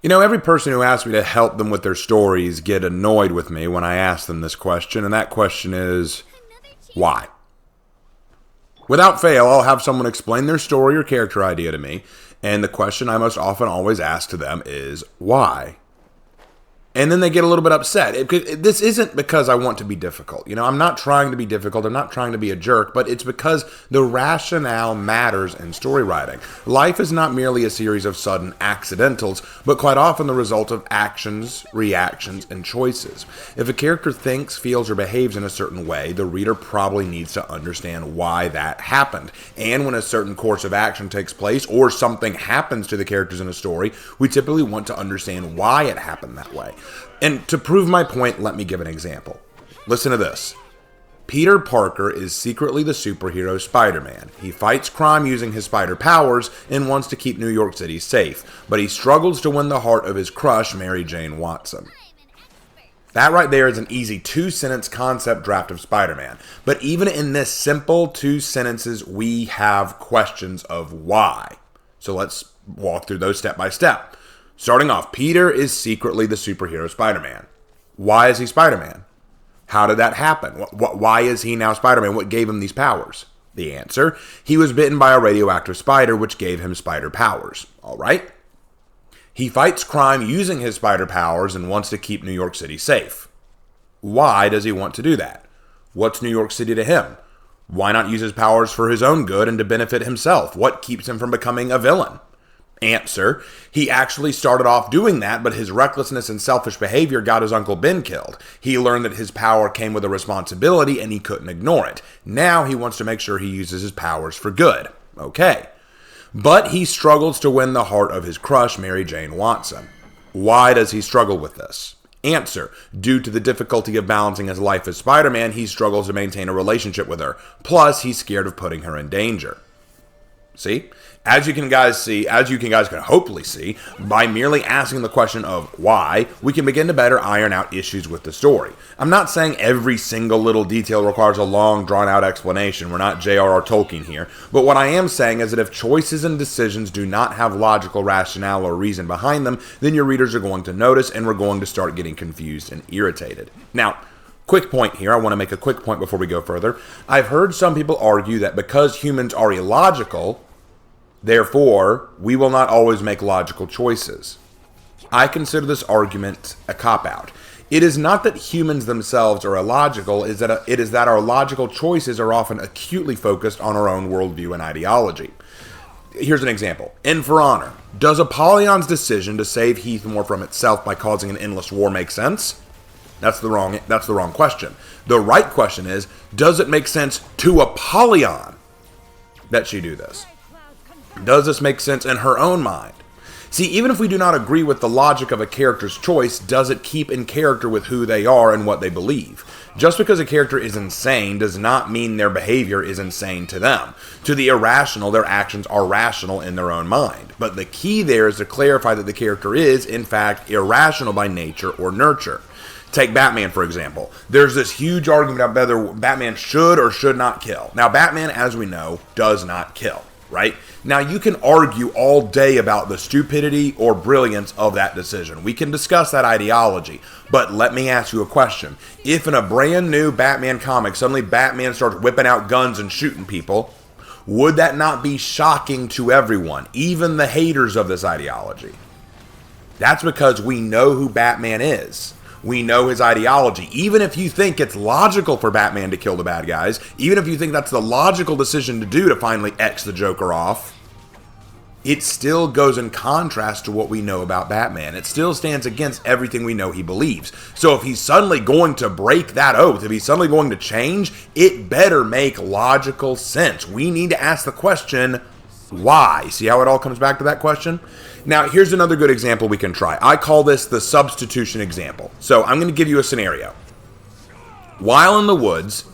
You know, every person who asks me to help them with their stories get annoyed with me when I ask them this question, and that question is, why? Without fail, I'll have someone explain their story or character idea to me, and the question I most often always ask to them is, why? And then they get a little bit upset. This isn't because I want to be difficult. You know, I'm not trying to be difficult. I'm not trying to be a jerk, but it's because the rationale matters in story writing. Life is not merely a series of sudden accidentals, but quite often the result of actions, reactions, and choices. If a character thinks, feels, or behaves in a certain way, the reader probably needs to understand why that happened. And when a certain course of action takes place, or something happens to the characters in a story, we typically want to understand why it happened that way. And to prove my point, let me give an example. Listen to this. Peter Parker is secretly the superhero Spider-Man. He fights crime using his spider powers and wants to keep New York City safe, but he struggles to win the heart of his crush, Mary Jane Watson. That right there is an easy two-sentence concept draft of Spider-Man. But even in this simple two sentences, we have questions of why. So let's walk through those step by step. Starting off, Peter is secretly the superhero Spider-Man. Why is he Spider-Man? How did that happen? Why is he now Spider-Man? What gave him these powers? The answer, he was bitten by a radioactive spider, which gave him spider powers. All right? He fights crime using his spider powers and wants to keep New York City safe. Why does he want to do that? What's New York City to him? Why not use his powers for his own good and to benefit himself? What keeps him from becoming a villain? Answer, he actually started off doing that, but his recklessness and selfish behavior got his Uncle Ben killed. He learned that his power came with a responsibility and he couldn't ignore it. Now he wants to make sure he uses his powers for good. Okay. But he struggles to win the heart of his crush, Mary Jane Watson. Why does he struggle with this? Answer, due to the difficulty of balancing his life as Spider-Man, he struggles to maintain a relationship with her. Plus, he's scared of putting her in danger. See? As you guys can hopefully see, by merely asking the question of why, we can begin to better iron out issues with the story. I'm not saying every single little detail requires a long, drawn-out explanation. We're not J.R.R. Tolkien here. But what I am saying is that if choices and decisions do not have logical rationale or reason behind them, then your readers are going to notice and we're going to start getting confused and irritated. Now, quick point here. I want to make a quick point before we go further. I've heard some people argue that because humans are illogical, therefore, we will not always make logical choices. I consider this argument a cop-out. It is not that humans themselves are illogical, it is that our logical choices are often acutely focused on our own worldview and ideology. Here's an example. In For Honor, does Apollyon's decision to save Heathmore from itself by causing an endless war make sense? That's the wrong question. The right question is, does it make sense to Apollyon that she do this? Does this make sense in her own mind? See, even if we do not agree with the logic of a character's choice, does it keep in character with who they are and what they believe? Just because a character is insane does not mean their behavior is insane to them. To the irrational, their actions are rational in their own mind. But the key there is to clarify that the character is, in fact, irrational by nature or nurture. Take Batman, for example. There's this huge argument about whether Batman should or should not kill. Now, Batman, as we know, does not kill. Right? Now, you can argue all day about the stupidity or brilliance of that decision. We can discuss that ideology. But let me ask you a question. If in a brand new Batman comic, suddenly Batman starts whipping out guns and shooting people, would that not be shocking to everyone, even the haters of this ideology? That's because we know who Batman is. We know his ideology. Even if you think it's logical for Batman to kill the bad guys, even if you think that's the logical decision to do to finally X the Joker off, it still goes in contrast to what we know about Batman. It still stands against everything we know he believes. So if he's suddenly going to break that oath, if he's suddenly going to change, it better make logical sense. We need to ask the question, why? See how it all comes back to that question? Now, here's another good example we can try. I call this the substitution example. So I'm going to give you a scenario. While in the woods,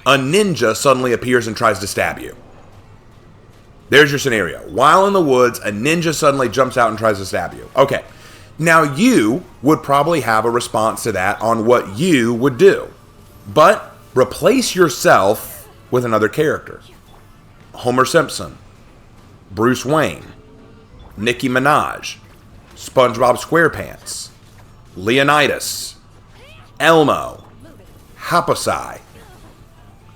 a ninja suddenly appears and tries to stab you. There's your scenario. While in the woods, a ninja suddenly jumps out and tries to stab you. Okay. Now, you would probably have a response to that on what you would do. But replace yourself with another character. Homer Simpson. Bruce Wayne. Nicki Minaj. SpongeBob SquarePants, Leonidas, Elmo, Happosai.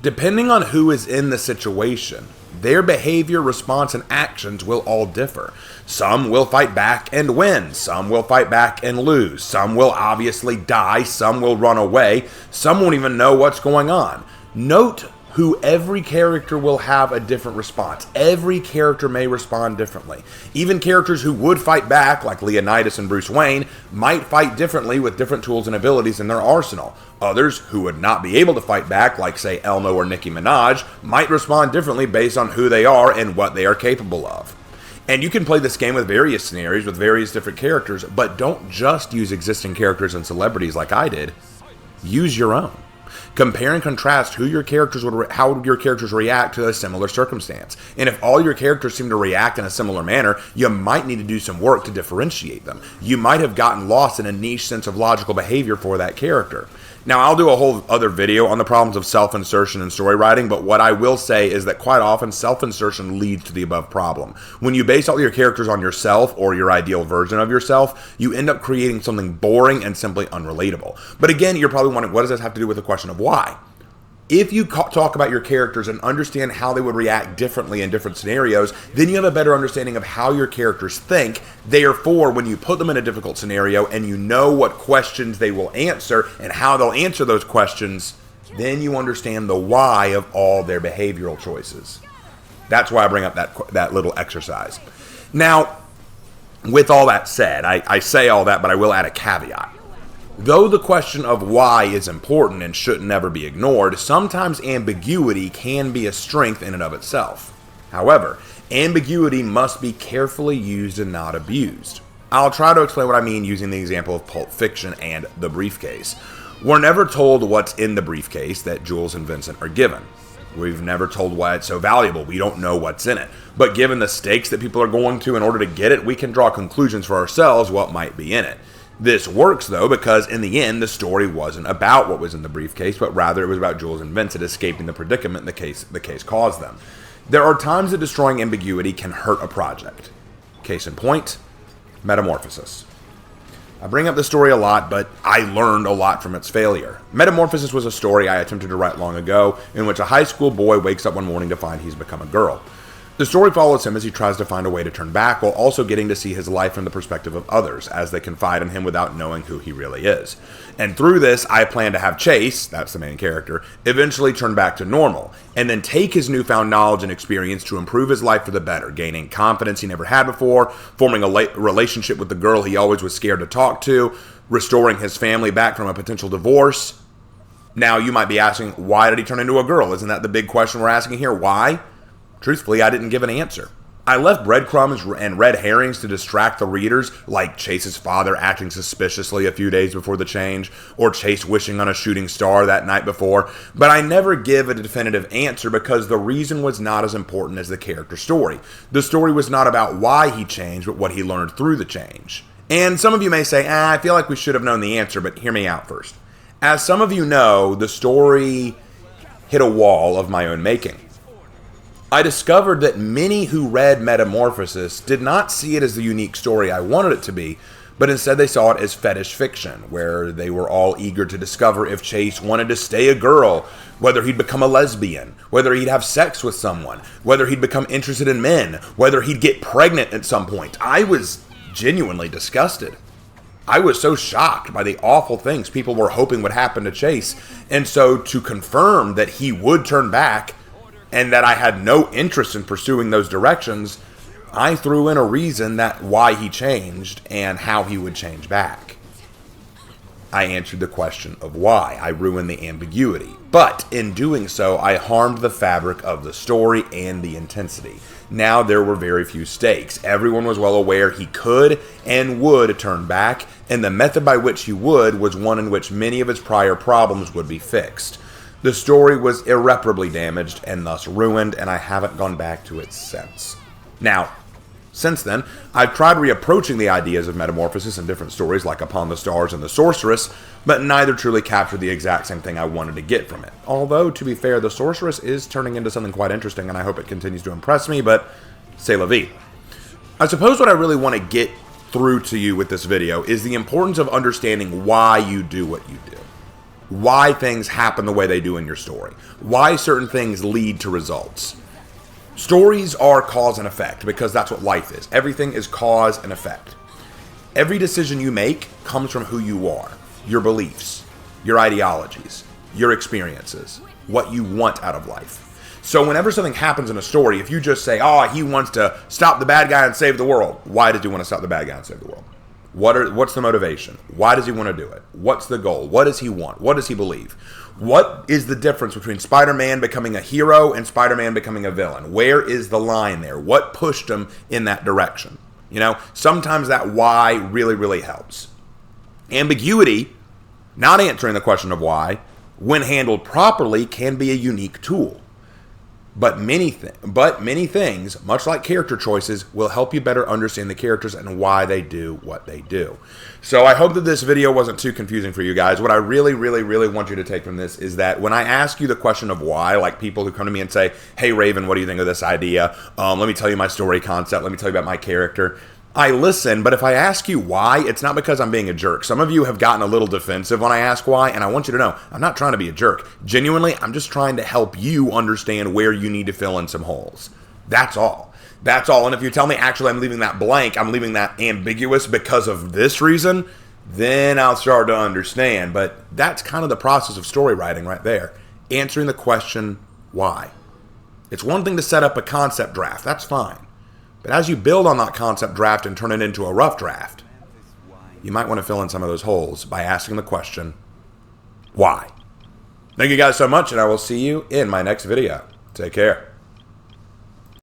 Depending on who is in the situation, their behavior, response, and actions will all differ. Some will fight back and win. Some will fight back and lose. Some will obviously die. Some will run away. Some won't even know what's going on. Note who every character will have a different response. Every character may respond differently. Even characters who would fight back, like Leonidas and Bruce Wayne, might fight differently with different tools and abilities in their arsenal. Others who would not be able to fight back, like say Elmo or Nicki Minaj, might respond differently based on who they are and what they are capable of. And you can play this game with various scenarios, with various different characters, but don't just use existing characters and celebrities like I did. Use your own. Compare and contrast how your characters react to a similar circumstance. And if all your characters seem to react in a similar manner, you might need to do some work to differentiate them. You might have gotten lost in a niche sense of logical behavior for that character. Now, I'll do a whole other video on the problems of self-insertion and story writing, but what I will say is that quite often self-insertion leads to the above problem. When you base all your characters on yourself or your ideal version of yourself, you end up creating something boring and simply unrelatable. But again, you're probably wondering, what does this have to do with the question of why? If you talk about your characters and understand how they would react differently in different scenarios, then you have a better understanding of how your characters think. Therefore, when you put them in a difficult scenario and you know what questions they will answer and how they'll answer those questions, then you understand the why of all their behavioral choices. That's why I bring up that little exercise. Now, with all that said, I say all that, but I will add a caveat. Though the question of why is important and should never be ignored, sometimes ambiguity can be a strength in and of itself. However, ambiguity must be carefully used and not abused. I'll try to explain what I mean using the example of Pulp Fiction and The Briefcase. We're never told what's in the briefcase that Jules and Vincent are given. We've never told why it's so valuable. We don't know what's in it. But given the stakes that people are going to in order to get it, we can draw conclusions for ourselves what might be in it. This works, though, because in the end, the story wasn't about what was in the briefcase, but rather it was about Jules and Vincent escaping the predicament the case caused them. There are times that destroying ambiguity can hurt a project. Case in point, Metamorphosis. I bring up the story a lot, but I learned a lot from its failure. Metamorphosis was a story I attempted to write long ago, in which a high school boy wakes up one morning to find he's become a girl. The story follows him as he tries to find a way to turn back, while also getting to see his life from the perspective of others, as they confide in him without knowing who he really is. And through this, I plan to have Chase, that's the main character, eventually turn back to normal, and then take his newfound knowledge and experience to improve his life for the better, gaining confidence he never had before, forming a relationship with the girl he always was scared to talk to, restoring his family back from a potential divorce. Now, you might be asking, why did he turn into a girl? Isn't that the big question we're asking here? Why? Truthfully, I didn't give an answer. I left breadcrumbs and red herrings to distract the readers, like Chase's father acting suspiciously a few days before the change, or Chase wishing on a shooting star that night before, but I never give a definitive answer because the reason was not as important as the character story. The story was not about why he changed, but what he learned through the change. And some of you may say, I feel like we should have known the answer, but hear me out first. As some of you know, the story hit a wall of my own making. I discovered that many who read Metamorphosis did not see it as the unique story I wanted it to be, but instead they saw it as fetish fiction, where they were all eager to discover if Chase wanted to stay a girl, whether he'd become a lesbian, whether he'd have sex with someone, whether he'd become interested in men, whether he'd get pregnant at some point. I was genuinely disgusted. I was so shocked by the awful things people were hoping would happen to Chase, and so to confirm that he would turn back, and that I had no interest in pursuing those directions, I threw in a reason that why he changed and how he would change back. I answered the question of why. I ruined the ambiguity. But in doing so, I harmed the fabric of the story and the intensity. Now there were very few stakes. Everyone was well aware he could and would turn back, and the method by which he would was one in which many of his prior problems would be fixed. The story was irreparably damaged and thus ruined, and I haven't gone back to it since. Now, since then, I've tried reapproaching the ideas of Metamorphosis in different stories like Upon the Stars and The Sorceress, but neither truly captured the exact same thing I wanted to get from it. Although, to be fair, The Sorceress is turning into something quite interesting, and I hope it continues to impress me, but c'est la vie. I suppose what I really want to get through to you with this video is the importance of understanding why you do what you do. Why things happen the way they do in your story. Why certain things lead to results. Stories are cause and effect because that's what life is. Everything is cause and effect. Every decision you make comes from who you are, your beliefs, your ideologies, your experiences, what you want out of life. So whenever something happens in a story, if you just say, oh, he wants to stop the bad guy and save the world. Why does he want to stop the bad guy and save the world? What's the motivation? Why does he want to do it? What's the goal? What does he want? What does he believe? What is the difference between Spider-Man becoming a hero and Spider-Man becoming a villain? Where is the line there? What pushed him in that direction? You know, sometimes that why really, really helps. Ambiguity, not answering the question of why, when handled properly, can be a unique tool. But many things, much like character choices, will help you better understand the characters and why they do what they do. So I hope that this video wasn't too confusing for you guys. What I really, really, really want you to take from this is that when I ask you the question of why, like people who come to me and say, hey, Raven, what do you think of this idea? Let me tell you my story concept. Let me tell you about my character. I listen, but if I ask you why, it's not because I'm being a jerk. Some of you have gotten a little defensive when I ask why, and I want you to know, I'm not trying to be a jerk. Genuinely, I'm just trying to help you understand where you need to fill in some holes. That's all. That's all. And if you tell me, actually, I'm leaving that blank, I'm leaving that ambiguous because of this reason, then I'll start to understand. But that's kind of the process of story writing right there. Answering the question, why? It's one thing to set up a concept draft. That's fine. But as you build on that concept draft and turn it into a rough draft, you might want to fill in some of those holes by asking the question, why? Thank you guys so much, and I will see you in my next video. Take care.